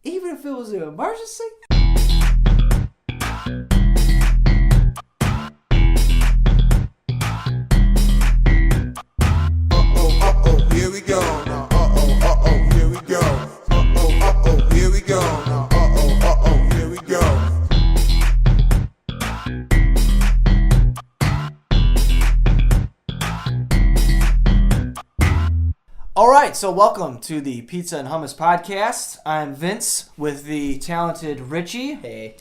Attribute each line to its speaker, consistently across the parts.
Speaker 1: even if it was an emergency.
Speaker 2: Here we go. Here we go. Here we go. Here we go.
Speaker 1: All right, so welcome to the Pizza and Hummus podcast. I'm Vince with the talented Richie.
Speaker 3: Hey.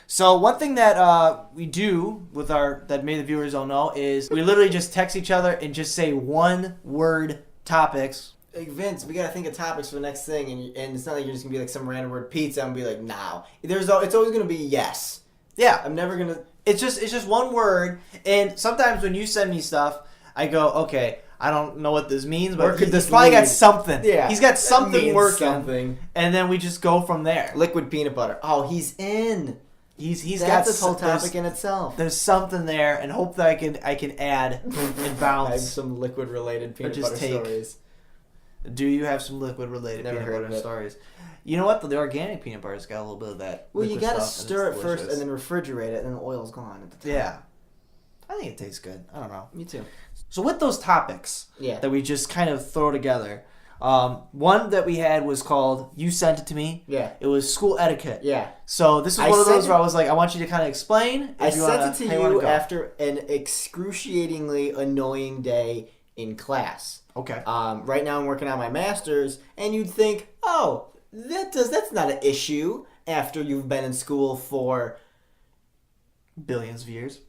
Speaker 1: So one thing that we do with that maybe the viewers don't know is we literally just text each other and just say one-word topics.
Speaker 3: Hey, Vince, we gotta think of topics for the next thing, and it's not like you're just gonna be like some random word pizza and be like, no. It's always gonna be yes.
Speaker 1: Yeah,
Speaker 3: I'm never gonna.
Speaker 1: it's just one word, and sometimes when you send me stuff, I go, okay, I don't know what this means, but he's probably got something.
Speaker 3: Yeah,
Speaker 1: he's got something working,
Speaker 3: something.
Speaker 1: And then we just go from there.
Speaker 3: Liquid peanut butter. Oh, he's in.
Speaker 1: He's
Speaker 3: That's
Speaker 1: got
Speaker 3: this whole topic in itself.
Speaker 1: There's something there, and hope that I can add and bounce.
Speaker 3: I have some liquid related peanut
Speaker 1: just
Speaker 3: butter
Speaker 1: take-
Speaker 3: stories.
Speaker 1: Do you have some liquid related
Speaker 3: Never
Speaker 1: peanut
Speaker 3: heard
Speaker 1: butter
Speaker 3: of it.
Speaker 1: stories? You know what? The organic peanut butter's got a little bit of that.
Speaker 3: Well, you
Speaker 1: liquid
Speaker 3: gotta
Speaker 1: stuff, and
Speaker 3: stir it
Speaker 1: it's
Speaker 3: first
Speaker 1: delicious.
Speaker 3: and then refrigerate it, and then the oil's gone at the time.
Speaker 1: Yeah, I think it tastes good. I don't know.
Speaker 3: Me too.
Speaker 1: So with those topics
Speaker 3: Yeah.
Speaker 1: that we just kind of throw together, one that we had was called "You Sent It to Me."
Speaker 3: Yeah.
Speaker 1: It was school etiquette.
Speaker 3: Yeah.
Speaker 1: So this is
Speaker 3: I
Speaker 1: one of
Speaker 3: sent
Speaker 1: those where I was like, I want you to kind of explain.
Speaker 3: I
Speaker 1: if you
Speaker 3: sent
Speaker 1: wanna,
Speaker 3: it to
Speaker 1: how wanna
Speaker 3: you
Speaker 1: go.
Speaker 3: after an excruciatingly annoying day in class.
Speaker 1: Okay.
Speaker 3: Right now I'm working on my master's, and you'd think, oh, that's not an issue after you've been in school for
Speaker 1: Billions of years.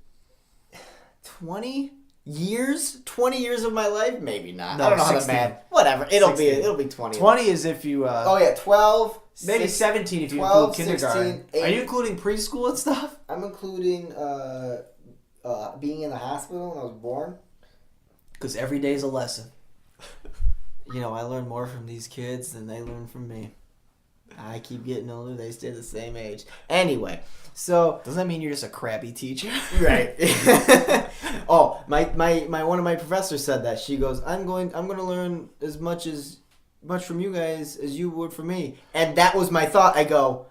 Speaker 3: 20 years? 20 years of my life? Maybe not.
Speaker 1: No,
Speaker 3: I don't know
Speaker 1: 16.
Speaker 3: how to math. Whatever. It'll
Speaker 1: 16.
Speaker 3: be 20.
Speaker 1: 20 is if you.
Speaker 3: Oh yeah, 12.
Speaker 1: Maybe
Speaker 3: 6,
Speaker 1: 17 if you
Speaker 3: 12,
Speaker 1: include kindergarten.
Speaker 3: 16,
Speaker 1: Are you including preschool and stuff?
Speaker 3: I'm including being in the hospital when I was born.
Speaker 1: Because every day is a lesson.
Speaker 3: You know, I learn more from these kids than they learn from me. I keep getting older, they stay the same age. Anyway, so
Speaker 1: Doesn't that mean you're just a crappy teacher?
Speaker 3: right. Oh, my one of my professors said that. She goes, I'm going to learn as much from you guys as you would from me. And that was my thought. I go,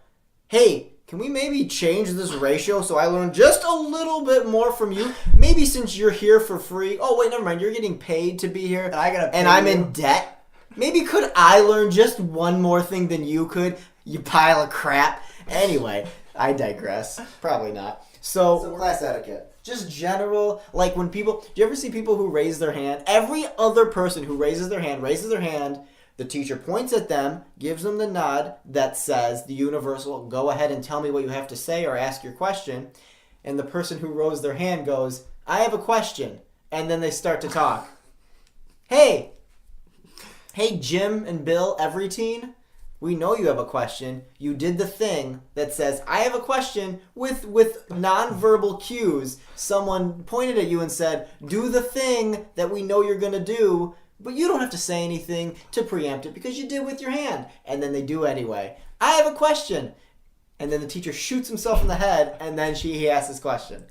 Speaker 3: hey, can we maybe change this ratio so I learn just a little bit more from you? Maybe since you're here for free. Oh wait, never mind. You're getting paid to be here,
Speaker 1: And I gotta pay
Speaker 3: and I'm
Speaker 1: you.
Speaker 3: in debt. Maybe could I learn just one more thing than you could? You pile of crap. Anyway, I digress. Probably not. So class etiquette. Just general, like when people, do you ever see people who raise their hand? Every other person who raises their hand, the teacher points at them, gives them the nod that says the universal, go ahead and tell me what you have to say or ask your question. And the person who rose their hand goes, I have a question. And then they start to talk. Hey, Jim and Bill, every teen, we know you have a question. You did the thing that says, I have a question with nonverbal cues. Someone pointed at you and said, do the thing that we know you're going to do, but you don't have to say anything to preempt it because you did with your hand. And then they do anyway. I have a question. And then the teacher shoots himself in the head, and then he asks his question.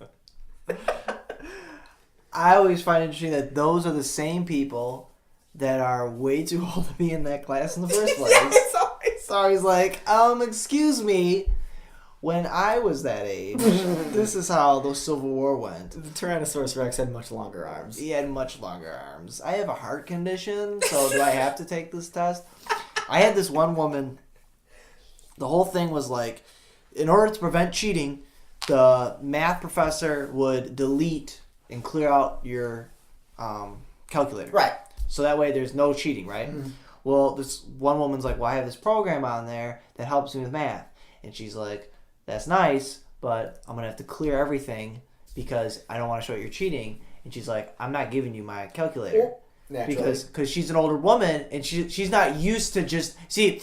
Speaker 1: I always find it interesting that those are the same people that are way too old to be in that class in the first place.
Speaker 3: Yeah, it's always-
Speaker 1: So I was like, excuse me, when I was that age, this is how the Civil War went.
Speaker 3: The Tyrannosaurus Rex had much longer arms.
Speaker 1: He had much longer arms. I have a heart condition, so do I have to take this test? I had this one woman, the whole thing was like, in order to prevent cheating, the math professor would delete and clear out your calculator.
Speaker 3: Right.
Speaker 1: So that way there's no cheating, right?
Speaker 3: Mm-hmm.
Speaker 1: Well, this one woman's like, well, I have this program on there that helps me with math. And she's like, that's nice, but I'm going to have to clear everything because I don't want to show you're cheating. And she's like, I'm not giving you my calculator.
Speaker 3: Naturally.
Speaker 1: Because she's an older woman and she's not used to just... See,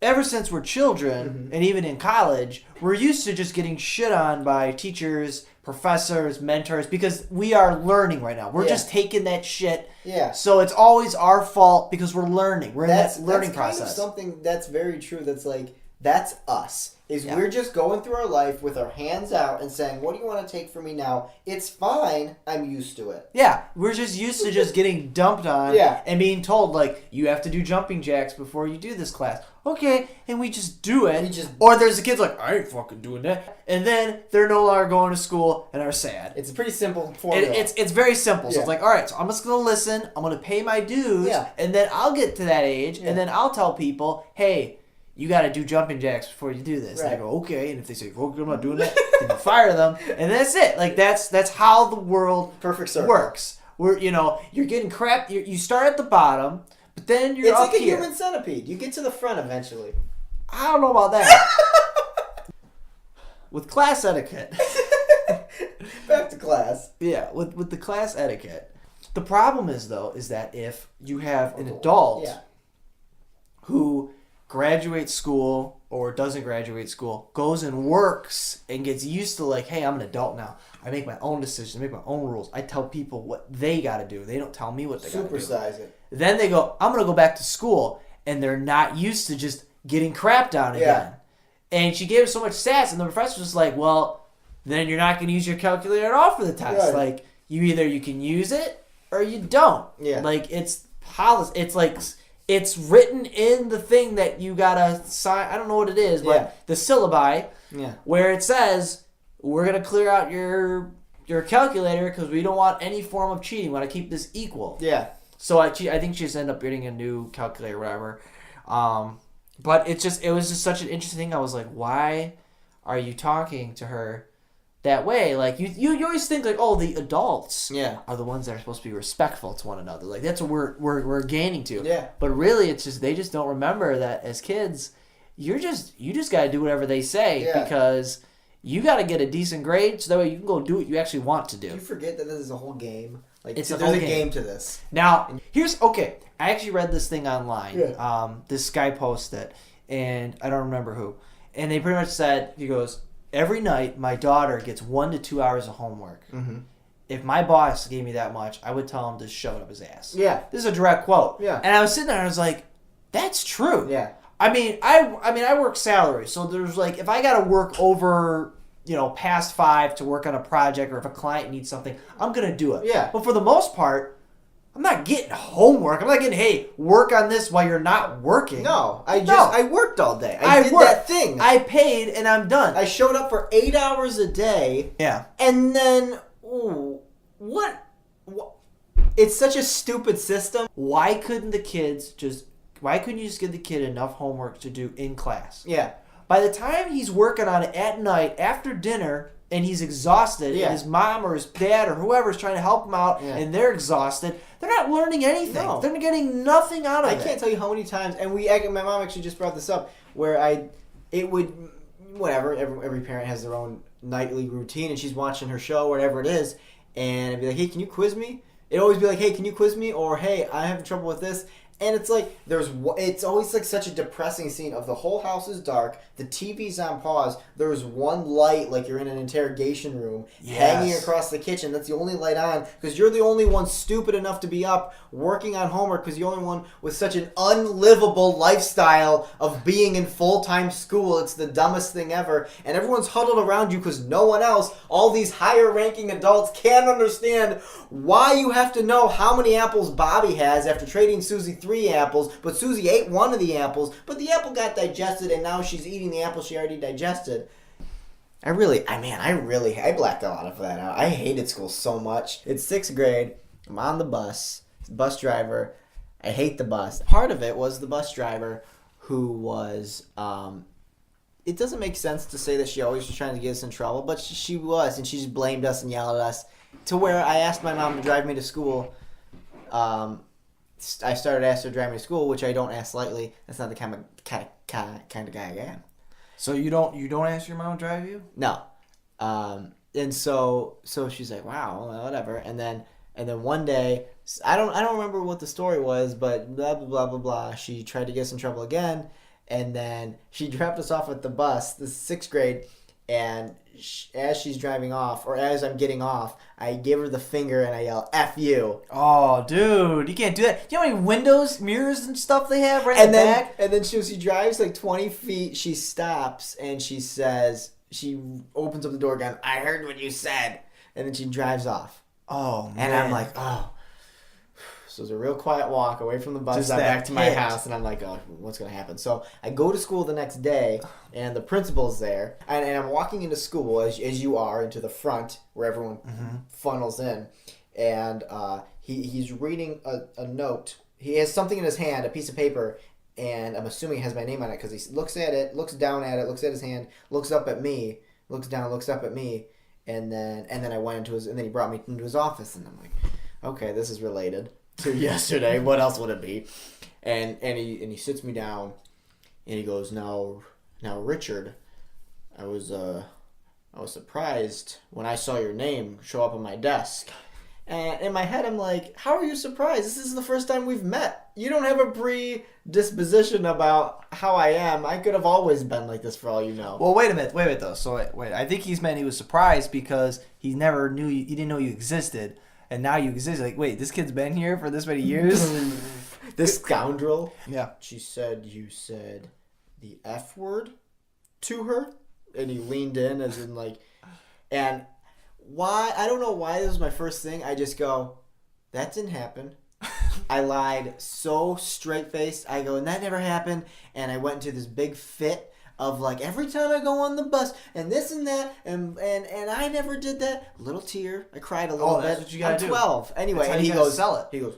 Speaker 1: ever since we're children, and even in college, we're used to just getting shit on by teachers, professors, mentors, because we are learning right now. We're just taking that shit.
Speaker 3: Yeah.
Speaker 1: So it's always our fault because we're learning. We're in that learning
Speaker 3: that's kind
Speaker 1: process.
Speaker 3: of something that's very true. That's like That's us.
Speaker 1: Yeah.
Speaker 3: We're just going through our life with our hands out and saying, what do you want to take from me now? It's fine. I'm used to it.
Speaker 1: Yeah, we're just used to just getting dumped on
Speaker 3: Yeah.
Speaker 1: and being told, like, you have to do jumping jacks before you do this class. Okay, and we just do it. Or there's the kids like, I ain't fucking doing that. And then they're no longer going to school and are sad.
Speaker 3: It's a pretty simple formula.
Speaker 1: It's very simple. So
Speaker 3: Yeah.
Speaker 1: it's like, all right, so I'm just going to listen. I'm going to pay my dues.
Speaker 3: Yeah.
Speaker 1: And then I'll get to that age.
Speaker 3: Yeah.
Speaker 1: And then I'll tell people, hey, you got to do jumping jacks before you do this.
Speaker 3: Right.
Speaker 1: And I go, okay. And if they say, okay, I'm not doing that, then you fire them. And that's it. Like, that's how the world
Speaker 3: Perfect circle.
Speaker 1: works. Where, you're getting crap. You start at the bottom, but then you're
Speaker 3: It's
Speaker 1: up
Speaker 3: like a
Speaker 1: here.
Speaker 3: human centipede. You get to the front eventually.
Speaker 1: I don't know about that. With class etiquette.
Speaker 3: Back to class.
Speaker 1: Yeah, with the class etiquette. The problem is that if you have an adult
Speaker 3: Yeah.
Speaker 1: who graduates school or doesn't graduate school, goes and works and gets used to like, hey, I'm an adult now. I make my own decisions, I make my own rules. I tell people what they got to do. They don't tell me what they got to do.
Speaker 3: Supersize it.
Speaker 1: Then they go, I'm going to go back to school, and they're not used to just getting crapped on again. And she gave us so much sass, and the professor was like, well, then you're not going to use your calculator at all for the test.
Speaker 3: Right.
Speaker 1: Like, you can use it or you don't.
Speaker 3: Yeah.
Speaker 1: Like, it's policy. It's like, it's written in the thing that you got to sign. I don't know what it is, but
Speaker 3: Yeah.
Speaker 1: the syllabi,
Speaker 3: Yeah.
Speaker 1: where it says, we're going to clear out your calculator because we don't want any form of cheating. We want to keep this equal.
Speaker 3: Yeah.
Speaker 1: So I think she just ended up getting a new calculator or whatever. But it was just such an interesting thing. I was like, why are you talking to her that way? Like you always think like, oh, the adults are the ones that are supposed to be respectful to one another. Like that's what we're gaining to.
Speaker 3: Yeah.
Speaker 1: But really, it's just they just don't remember that as kids, you just got to do whatever they say because you got to get a decent grade so that way you can go do what you actually want to do.
Speaker 3: Do you forget that this is a whole game? Like
Speaker 1: It's
Speaker 3: there's
Speaker 1: a whole
Speaker 3: a
Speaker 1: game.
Speaker 3: game to this.
Speaker 1: Now, I actually read this thing online.
Speaker 3: Yeah.
Speaker 1: This guy posted it, and I don't remember who. And they pretty much said, he goes, every night my daughter gets 1 to 2 hours of homework.
Speaker 3: Mm-hmm.
Speaker 1: If my boss gave me that much, I would tell him to shove it up his ass.
Speaker 3: Yeah.
Speaker 1: This is a direct quote.
Speaker 3: Yeah.
Speaker 1: And I was sitting there and I was like, that's true.
Speaker 3: Yeah.
Speaker 1: I mean, I work salary, so there's like, if I got to work over, past 5 to work on a project, or if a client needs something, I'm going to do it.
Speaker 3: Yeah.
Speaker 1: But for the most part, I'm not getting homework. I'm not getting, hey, work on this while you're not working.
Speaker 3: No. I worked all day. I did
Speaker 1: worked.
Speaker 3: that thing.
Speaker 1: I paid and I'm done.
Speaker 3: I showed up for 8 hours a day.
Speaker 1: Yeah.
Speaker 3: And then, what? It's such a stupid system.
Speaker 1: Why couldn't you just give the kid enough homework to do in class?
Speaker 3: Yeah.
Speaker 1: By the time he's working on it at night, after dinner, and he's exhausted, and his mom or his dad or whoever's trying to help him out, and they're exhausted, they're not learning anything.
Speaker 3: No.
Speaker 1: They're getting nothing out of it.
Speaker 3: I can't tell you how many times, and my mom actually just brought this up, where every parent has their own nightly routine, and she's watching her show, whatever it is, and I'd be like, hey, can you quiz me? It'd always be like, hey, can you quiz me? Or, hey, I'm having trouble with this. And it's like, it's always like such a depressing scene of the whole house is dark, the TV's on pause, there's one light like you're in an interrogation room hanging across the kitchen. That's the only light on because you're the only one stupid enough to be up working on homework because you're the only one with such an unlivable lifestyle of being in full-time school. It's the dumbest thing ever. And everyone's huddled around you because no one else, all these higher-ranking adults can't understand why you have to know how many apples Bobby has after trading Susie 3 apples, but Susie ate one of the apples, but the apple got digested and now she's eating the apple she already digested. I blacked a lot of that out. I hated school so much. It's 6th grade. I'm on the bus driver. I hate the bus. Part of it was the bus driver who was, it doesn't make sense to say that she always was trying to get us in trouble, but she was, and she just blamed us and yelled at us to where I asked my mom to drive me to school. I started asking her to drive me to school, which I don't ask lightly. That's not the kind of guy I am.
Speaker 1: So you don't ask your mom to drive you?
Speaker 3: No. And so she's like, wow, well, whatever. And then one day, I don't remember what the story was, but blah blah blah blah blah. She tried to get us in trouble again, and then she dropped us off at the bus. This is 6th grade, And as she's driving off, or as I'm getting off, I give her the finger and I yell, F you.
Speaker 1: Oh, dude, you can't do that. You know how many windows, mirrors, and stuff they have right in the back?
Speaker 3: And then she drives like 20 feet, she stops, and she opens up the door again, I heard what you said. And then she drives off.
Speaker 1: Oh, man.
Speaker 3: And I'm like, oh. So it was a real quiet walk away from the bus
Speaker 1: Just
Speaker 3: stop
Speaker 1: that
Speaker 3: back to my
Speaker 1: hit.
Speaker 3: house, and I'm like, oh, what's going to happen? So I go to school the next day, and the principal's there, and I'm walking into school, as you are, into the front, where everyone funnels in, and he's reading a note. He has something in his hand, a piece of paper, and I'm assuming it has my name on it, because he looks at it, looks down at it, looks at his hand, looks up at me, looks down, looks up at me, and then I went and then he brought me into his office, and I'm like, okay, this is related to yesterday. What else would it be? And he sits me down, and he goes, now Richard, I was surprised when I saw your name show up on my desk. And in my head, I'm like, how are you surprised? This is the first time we've met. You don't have a predisposition about how I am. I could have always been like this for all you know.
Speaker 1: Well, wait a minute though. So wait. I think he was surprised because he never knew he didn't know you existed, and now you exist. Like, wait, this kid's been here for this many years.
Speaker 3: This scoundrel.
Speaker 1: Yeah.
Speaker 3: She said you said the F word to her, and he leaned in as in like, and why, I don't know why this was my first thing. I just go, that didn't happen. I lied so straight-faced. I go, and that never happened. And I went into this big fit of like, every time I go on the bus and this and that, and I never did that. Little tear. I cried a little bit.
Speaker 1: That's what you gotta
Speaker 3: I'm
Speaker 1: do.
Speaker 3: 12. Anyway,
Speaker 1: That's how
Speaker 3: and
Speaker 1: you
Speaker 3: he
Speaker 1: gotta
Speaker 3: goes,
Speaker 1: sell it.
Speaker 3: He goes,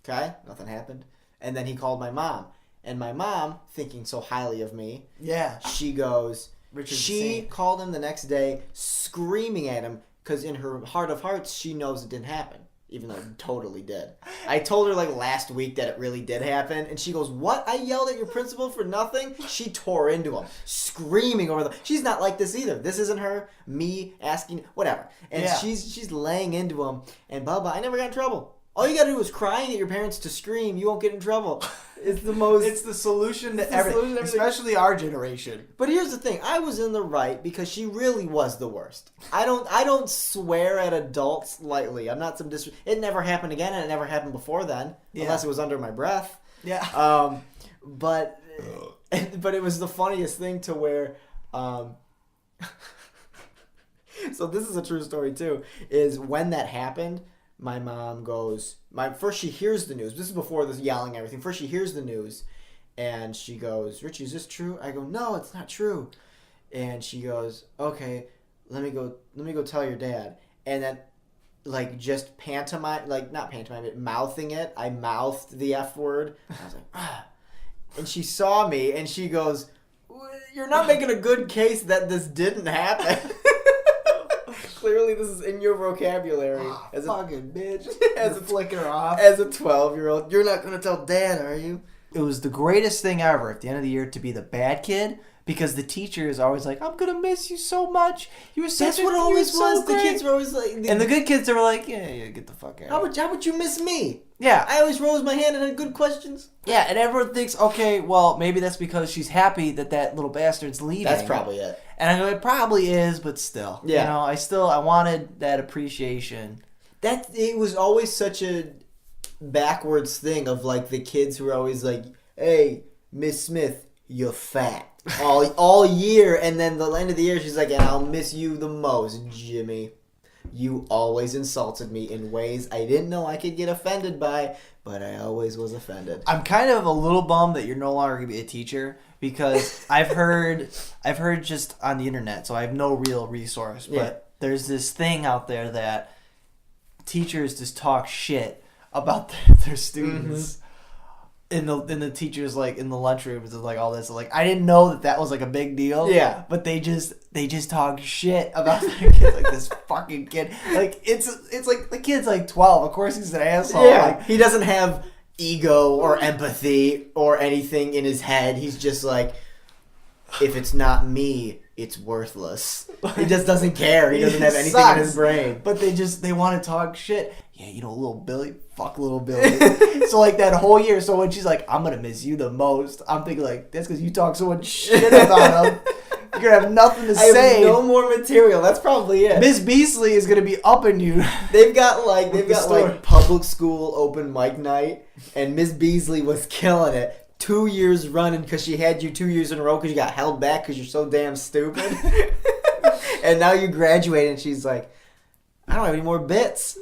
Speaker 3: okay, nothing happened. And then he called my mom. And my mom, thinking so highly of me,
Speaker 1: Yeah.
Speaker 3: she goes,
Speaker 1: Richard's
Speaker 3: she
Speaker 1: insane.
Speaker 3: called him the next day screaming at him because in her heart of hearts, she knows it didn't happen, even though it totally did. I told her like last week that it really did happen, and she goes, what? I yelled at your principal for nothing? She tore into him, screaming over she's not like this either. This isn't her, me asking, whatever. And
Speaker 1: Yeah.
Speaker 3: she's laying into him, and Bubba, I never got in trouble. All you gotta do is cry and get your parents to scream. You won't get in trouble. It's the most...
Speaker 1: It's the solution to
Speaker 3: It's the solution
Speaker 1: everything,
Speaker 3: to everything.
Speaker 1: especially our generation.
Speaker 3: But here's the thing. I was in the right because she really was the worst. I don't swear at adults lightly. I'm not some It never happened again, and it never happened before then.
Speaker 1: Yeah.
Speaker 3: Unless it was under my breath.
Speaker 1: Yeah.
Speaker 3: But it was the funniest thing to where... So this is a true story, too. Is when that happened... My mom goes... First she hears the news. This is before this yelling and everything. First she hears the news. And she goes, Richie, is this true? I go, no, it's not true. And she goes, okay, let me go tell your dad. And then, like, just pantomime... Like, not pantomime, but mouthing it. I mouthed the F word. I was like, ah. And she saw me, and she goes, you're not making a good case that this didn't happen. Clearly, this is in your vocabulary. As a
Speaker 1: Fucking bitch.
Speaker 3: as a
Speaker 1: flicker off.
Speaker 3: As a 12-year-old, you're not going to tell Dad, are you?
Speaker 1: It was the greatest thing ever at the end of the year to be the bad kid because the teacher is always like, I'm going to miss you so much. You were such
Speaker 3: That's what it always was. The kids were always like...
Speaker 1: And the good kids, they were like, yeah, get the fuck out.
Speaker 3: How would you miss me?
Speaker 1: Yeah.
Speaker 3: I always rose my hand and had good questions.
Speaker 1: Yeah, and everyone thinks, okay, well, maybe that's because she's happy that little bastard's leaving.
Speaker 3: That's probably it.
Speaker 1: And I go, it probably is, but still.
Speaker 3: Yeah.
Speaker 1: You know, I wanted that appreciation.
Speaker 3: It was always such a backwards thing of, like, the kids who were always like, hey, Miss Smith, you're fat. All year, and then the end of the year, she's like, and I'll miss you the most, Jimmy. You always insulted me in ways I didn't know I could get offended by, but I always was offended.
Speaker 1: I'm kind of a little bummed that you're no longer going to be a teacher because I've heard just on the internet, so I have no real resource, but there's this thing out there that teachers just talk shit about their students. In the teachers, like, in the lunchrooms and, like, all this. Like, I didn't know that was, like, a big deal.
Speaker 3: Yeah.
Speaker 1: But they just talk shit about their kids. Like, this fucking kid. Like, it's like, the kid's, like, 12. Of course he's an asshole.
Speaker 3: Yeah.
Speaker 1: Like,
Speaker 3: He doesn't have ego or empathy or anything in his head. He's just like, if it's not me, it's worthless. He just doesn't care. He doesn't have anything
Speaker 1: sucks.
Speaker 3: in his brain.
Speaker 1: But they want to talk shit. Yeah, you know, little Billy. Fuck little Billy. So, like, that whole year. So when she's like, I'm going to miss you the most. I'm thinking, like, that's because you talk so much shit about him. You're gonna have nothing to
Speaker 3: I
Speaker 1: say.
Speaker 3: have no more material. That's probably it.
Speaker 1: Miss Beasley is gonna be upping you.
Speaker 3: They've got
Speaker 1: the story.
Speaker 3: public school open mic night, and Miss Beasley was killing it 2 years running because she had you 2 years in a row because you got held back because you're so damn stupid. And now you graduate, and she's like, I don't have any more bits.